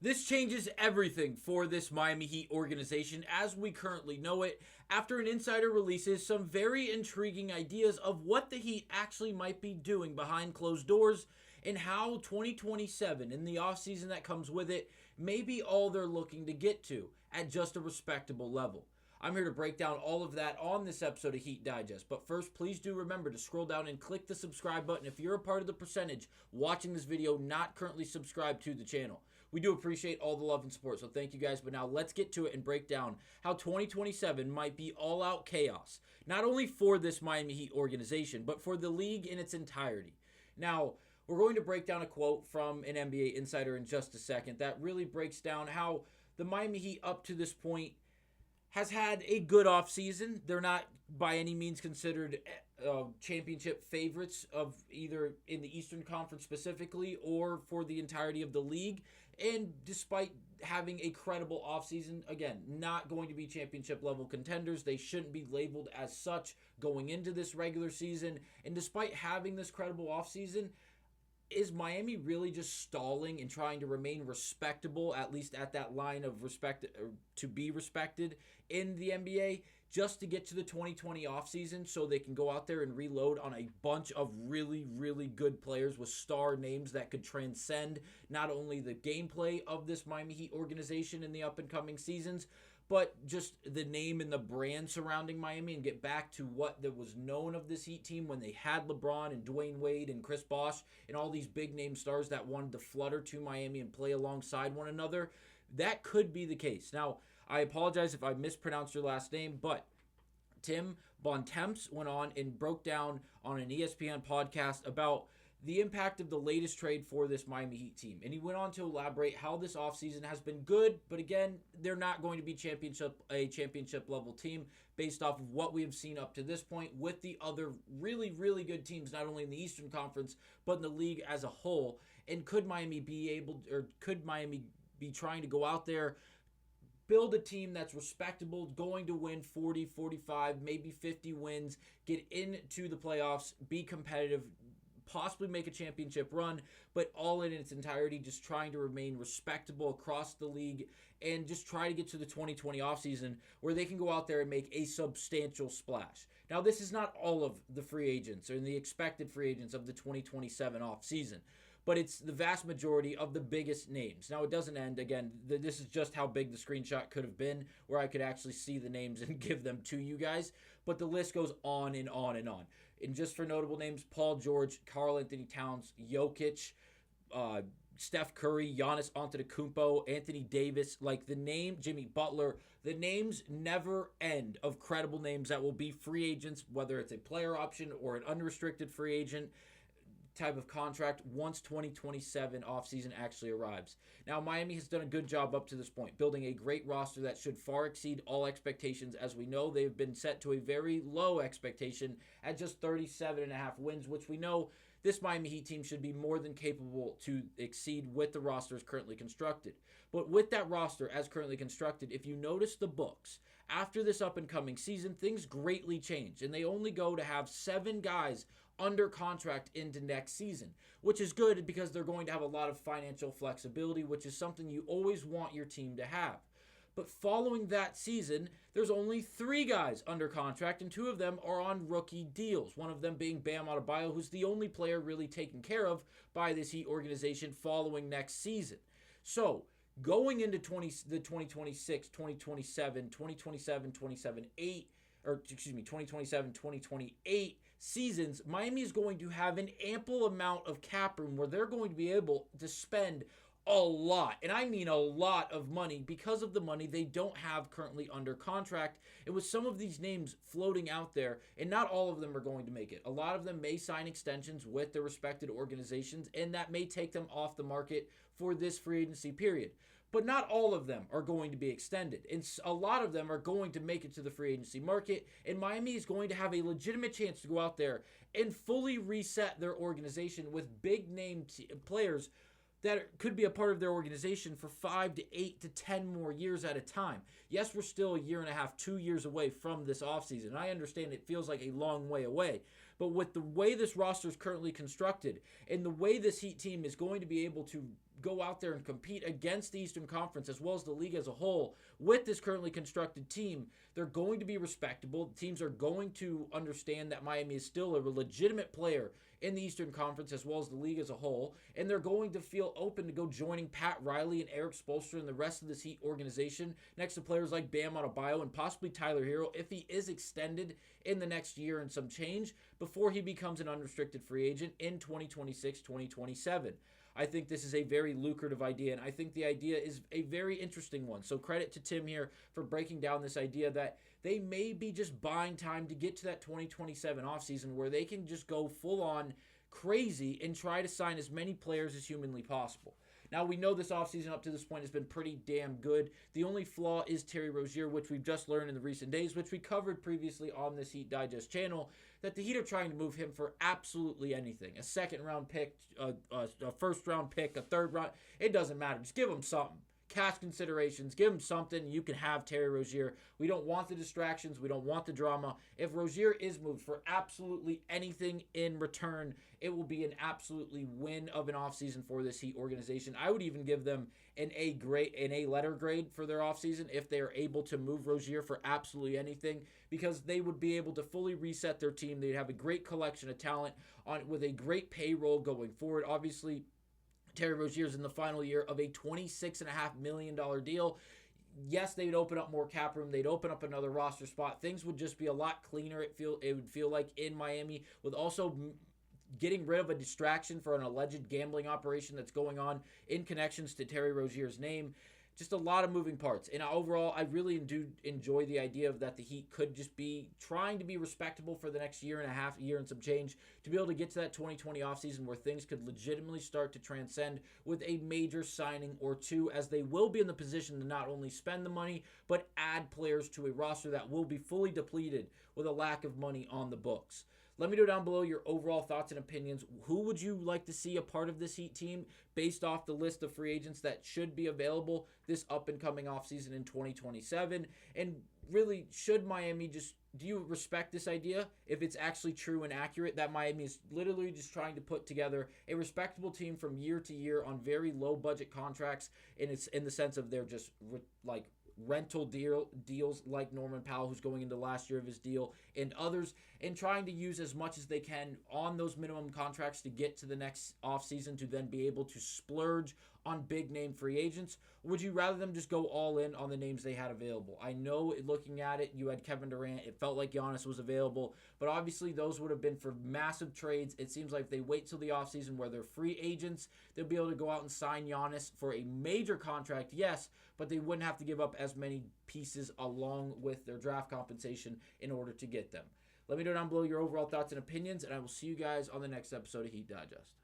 This changes everything for this Miami Heat organization as we currently know it after an insider releases some very intriguing ideas of what the Heat actually might be doing behind closed doors and how 2027 and the offseason that comes with it may be all they're looking to get to at just a respectable level. I'm here to break down all of that on this episode of Heat Digest. But first, please do remember to scroll down and click the subscribe button if you're a part of the percentage watching this video not currently subscribed to the channel. We do appreciate all the love and support, so thank you guys. But now let's get to it and break down how 2027 might be all-out chaos, not only for this Miami Heat organization, but for the league in its entirety. Now, we're going to break down a quote from an NBA insider in just a second that really breaks down how the Miami Heat up to this point has had a good offseason. They're not by any means considered championship favorites of either in the Eastern Conference specifically or for the entirety of the league. And despite having a credible offseason, again, not going to be championship level contenders. They shouldn't be labeled as such going into this regular season. And despite having this credible offseason, is Miami really just stalling and trying to remain respectable, at least at that line of respect, to be respected in the NBA, just to get to the 2020 offseason so they can go out there and reload on a bunch of really, really good players with star names that could transcend not only the gameplay of this Miami Heat organization in the up-and-coming seasons, but just the name and the brand surrounding Miami and get back to what that was known of this Heat team when they had LeBron and Dwayne Wade and Chris Bosh and all these big name stars that wanted to flutter to Miami and play alongside one another. That could be the case. Now, I apologize if I mispronounced your last name, but Tim Bontemps went on and broke down on an ESPN podcast about the impact of the latest trade for this Miami Heat team. And he went on to elaborate how this offseason has been good, but again, they're not going to be a championship level team based off of what we have seen up to this point with the other really, really good teams, not only in the Eastern Conference, but in the league as a whole. And could Miami be trying to go out there, build a team that's respectable, going to win 40, 45, maybe 50 wins, get into the playoffs, be competitive, possibly make a championship run, but all in its entirety, just trying to remain respectable across the league and just try to get to the 2020 offseason where they can go out there and make a substantial splash. Now, this is not all of the free agents or the expected free agents of the 2027 offseason, but it's the vast majority of the biggest names. Now, it doesn't end. Again, this is just how big the screenshot could have been, where I could actually see the names and give them to you guys. But the list goes on and on and on. And just for notable names, Paul George, Karl Anthony Towns, Jokic, Steph Curry, Giannis Antetokounmpo, Anthony Davis, like the name, Jimmy Butler, the names never end of credible names that will be free agents, whether it's a player option or an unrestricted free agent type of contract once 2027 offseason actually arrives. Now, Miami has done a good job up to this point, building a great roster that should far exceed all expectations. As we know, they've been set to a very low expectation at just 37.5 wins, which we know this Miami Heat team should be more than capable to exceed with the roster as currently constructed. But with that roster as currently constructed, if you notice the books, after this up-and-coming season, things greatly change, and they only go to have 7 guys under contract into next season, which is good because they're going to have a lot of financial flexibility, which is something you always want your team to have. But following that season, there's only 3 guys under contract, and 2 of them are on rookie deals, one of them being Bam Adebayo, who's the only player really taken care of by this Heat organization following next season. So, going into the 2026, 2027, 2028 seasons, Miami is going to have an ample amount of cap room where they're going to be able to spend a lot, and I mean a lot of money because of the money they don't have currently under contract. And with some of these names floating out there, and not all of them are going to make it. A lot of them may sign extensions with their respected organizations, and that may take them off the market for this free agency period. But not all of them are going to be extended. And a lot of them are going to make it to the free agency market. And Miami is going to have a legitimate chance to go out there and fully reset their organization with big name players that could be a part of their organization for 5 to 8 to 10 more years at a time. Yes, we're still a year and a half, 2 years away from this offseason. I understand it feels like a long way away. But with the way this roster is currently constructed and the way this Heat team is going to be able to go out there and compete against the Eastern Conference as well as the league as a whole with this currently constructed team, they're going to be respectable. Teams are going to understand that Miami is still a legitimate player in the Eastern Conference as well as the league as a whole, and they're going to feel open to go joining Pat Riley and Eric Spoelstra and the rest of this Heat organization next to players like Bam Adebayo and possibly Tyler Hero if he is extended in the next year and some change before he becomes an unrestricted free agent in 2026-2027. I think this is a very lucrative idea, and I think the idea is a very interesting one. So credit to Tim here for breaking down this idea that they may be just buying time to get to that 2027 offseason where they can just go full on crazy and try to sign as many players as humanly possible. Now, we know this offseason up to this point has been pretty damn good. The only flaw is Terry Rozier, which we've just learned in the recent days, which we covered previously on this Heat Digest channel, that the Heat are trying to move him for absolutely anything. A second-round pick, a first-round pick, a third-round. It doesn't matter. Just give him something. Cash considerations, give him something. You can have Terry Rozier. We don't want the distractions. We don't want the drama. If Rozier is moved for absolutely anything in return, it will be an absolutely win of an offseason for this Heat organization. I would even give them an A letter grade for their offseason if they are able to move Rozier for absolutely anything, because they would be able to fully reset their team. They'd have a great collection of talent with a great payroll going forward. Obviously, Terry Rozier's in the final year of a $26.5 million deal. Yes, they'd open up more cap room. They'd open up another roster spot. Things would just be a lot cleaner, it would feel like, in Miami, with also getting rid of a distraction for an alleged gambling operation that's going on in connections to Terry Rozier's name. Just a lot of moving parts. And overall, I really do enjoy the idea of that the Heat could just be trying to be respectable for the next year and a half, year and some change, to be able to get to that 2020 offseason where things could legitimately start to transcend with a major signing or two, as they will be in the position to not only spend the money, but add players to a roster that will be fully depleted with a lack of money on the books. Let me know down below your overall thoughts and opinions. Who would you like to see a part of this Heat team based off the list of free agents that should be available this up-and-coming offseason in 2027? And really, should Miami do you respect this idea if it's actually true and accurate that Miami is literally just trying to put together a respectable team from year to year on very low-budget contracts, and it's in the sense of they're just like rental deals like Norman Powell, who's going into last year of his deal, and others, and trying to use as much as they can on those minimum contracts to get to the next offseason to then be able to splurge on big name free agents? Or would you rather them just go all in on the names they had available? I know looking at it, you had Kevin Durant. It felt like Giannis was available, but obviously those would have been for massive trades. It seems like if they wait till the offseason where they're free agents, they'll be able to go out and sign Giannis for a major contract, yes, but they wouldn't have to give up as many pieces along with their draft compensation in order to get them. Let me know down below your overall thoughts and opinions, and I will see you guys on the next episode of Heat Digest.